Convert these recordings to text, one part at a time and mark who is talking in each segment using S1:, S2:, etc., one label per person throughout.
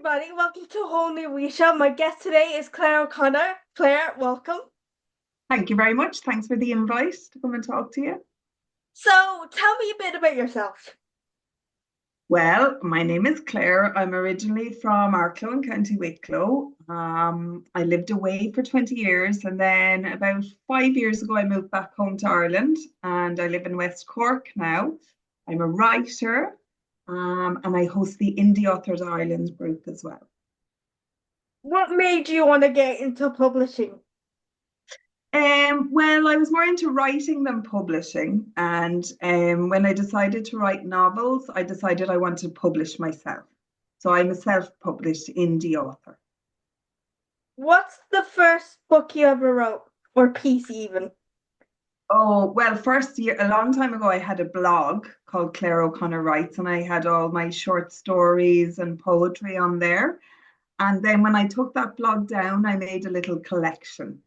S1: everybody, welcome to a whole new wee show. My guest today is Claire O'Connor. Claire, welcome.
S2: Thank you very much. Thanks for the invite to come and talk to you.
S1: So, tell me a bit about yourself.
S2: Well, my name is Claire. I'm originally from Arklow in County Wicklow. I lived away for 20 years, and then about 5 years ago, I moved back home to Ireland, and I live in West Cork now. I'm a writer, and I host the Indie Authors Ireland group as well.
S1: What made you want to get into publishing?
S2: Well, I was more into writing than publishing. And when I decided to write novels, I decided I wanted to publish myself. So I'm a self-published indie author.
S1: What's the first book you ever wrote, or piece even?
S2: Oh, well, first year, a long time ago, I had a blog called Claire O'Connor Writes, and I had all my short stories and poetry on there. And then when I took that blog down, I made a little collection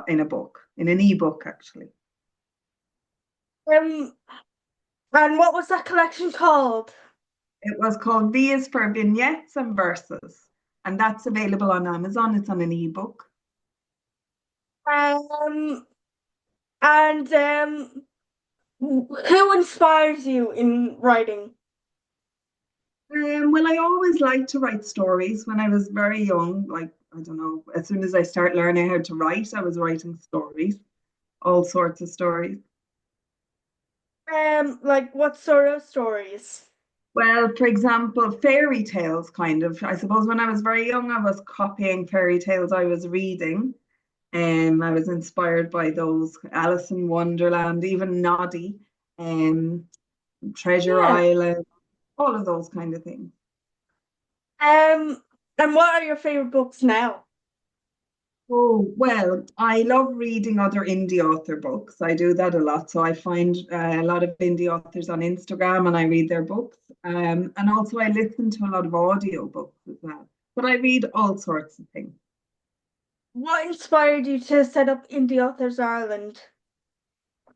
S2: in a book, in an ebook, actually.
S1: Um, and what was that collection called?
S2: It was called V is for Vignettes and Verses, and that's available on Amazon. It's on an ebook.
S1: Um, and who inspires you in writing?
S2: Well, I always liked to write stories when I was very young. Like, I don't know, as soon as I started learning how to write, I was writing stories, all sorts of stories.
S1: Like what sort of stories?
S2: Well, for example, fairy tales, kind of. I suppose when I was very young, I was copying fairy tales I was reading. I was inspired by those, Alice in Wonderland, even Noddy, Treasure
S1: Yeah.
S2: Island, all of those kind of things.
S1: Um, and what are your favorite books now?
S2: Oh, well, I love reading other indie author books. I do that a lot. So I find a lot of indie authors on Instagram and I read their books. And also I listen to a lot of audio books as well. But I read all sorts of things.
S1: What inspired you to set up Indie Authors Ireland?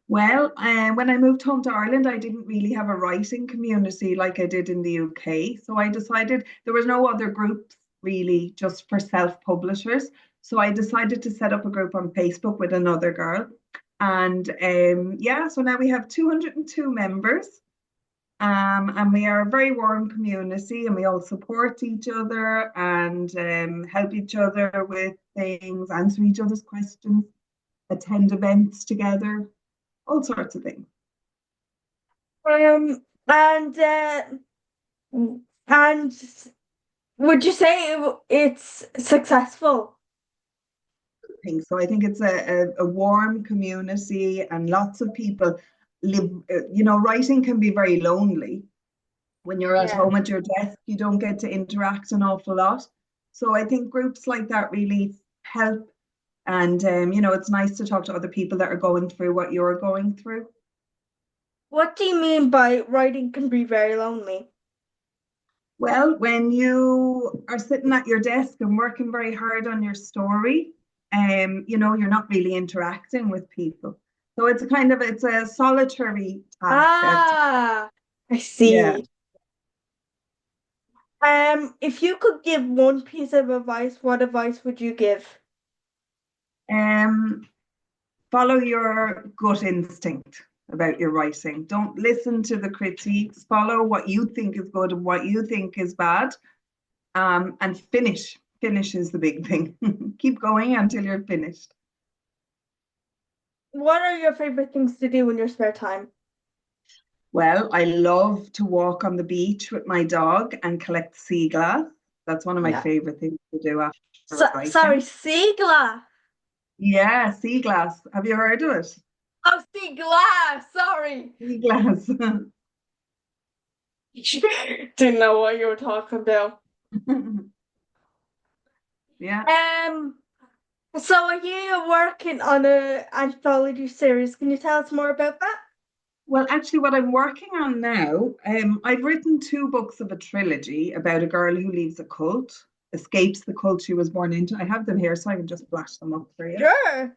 S2: Well, when I moved home to Ireland, I didn't really have a writing community like I did in the UK. So I decided there was no other groups really just for self-publishers. So I decided to set up a group on Facebook with another girl. And yeah, so now we have 202 members. And we are a very warm community and we all support each other and help each other with things, answer each other's questions, attend events together, all sorts of things.
S1: Um, and and would you say it's successful?
S2: Things. So I think it's a warm community and lots of people live, writing can be very lonely. When you're at
S1: Yeah.
S2: home at your desk, you don't get to interact an awful lot. So I think groups like that really help. And, it's nice to talk to other people that are going through what you're going through.
S1: What do you mean by writing can be very lonely?
S2: Well, when you are sitting at your desk and working very hard on your story, you're not really interacting with people. So it's a solitary task.
S1: Ah, I
S2: Yeah.
S1: see. If you could give one piece of advice, what advice would you give?
S2: Um, Follow your gut instinct about your writing. Don't listen to the critiques. Follow what you think is good and what you think is bad. And finish. Finish is the big thing. Keep going until you're finished.
S1: What are your favorite things to do in your spare time?
S2: Well, I love to walk on the beach with my dog and collect sea glass. That's one of my
S1: Yeah.
S2: favorite things to do after
S1: Sorry,
S2: writing.
S1: sea glass.
S2: Yeah, sea glass. Have you heard of it?
S1: Oh, sea glass. Sorry.
S2: Sea glass.
S1: Didn't know what you were talking about.
S2: Yeah.
S1: Um, so are you working on a anthology series? Can you tell us more about that?
S2: Well, actually, what I'm working on now, I've written two books of a trilogy about a girl who leaves a cult, escapes the cult she was born into. I have them here, so I can just flash them up for you.
S1: Sure.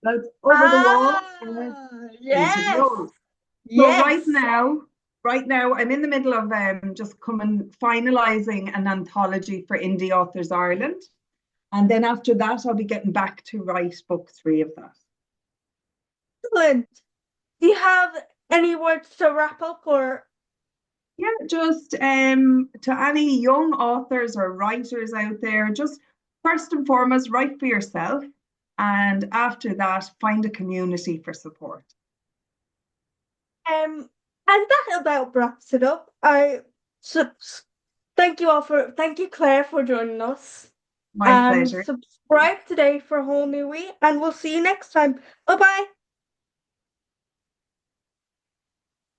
S2: That's over the wall.
S1: Ah,
S2: Ready to
S1: yes,
S2: roll. So right
S1: yes.
S2: now, Right now, I'm in the middle of just coming finalizing an anthology for Indie Authors Ireland. And then after that, I'll be getting back to write book three of that.
S1: Excellent. Do you have any words to wrap up or
S2: Yeah, just to any young authors or writers out there, just first and foremost, write for yourself. And after that, find a community for support.
S1: and that about wraps it up. I so, thank you Claire for joining us.
S2: My
S1: And
S2: pleasure.
S1: subscribe today for a whole new week and we'll see you next time. Bye bye.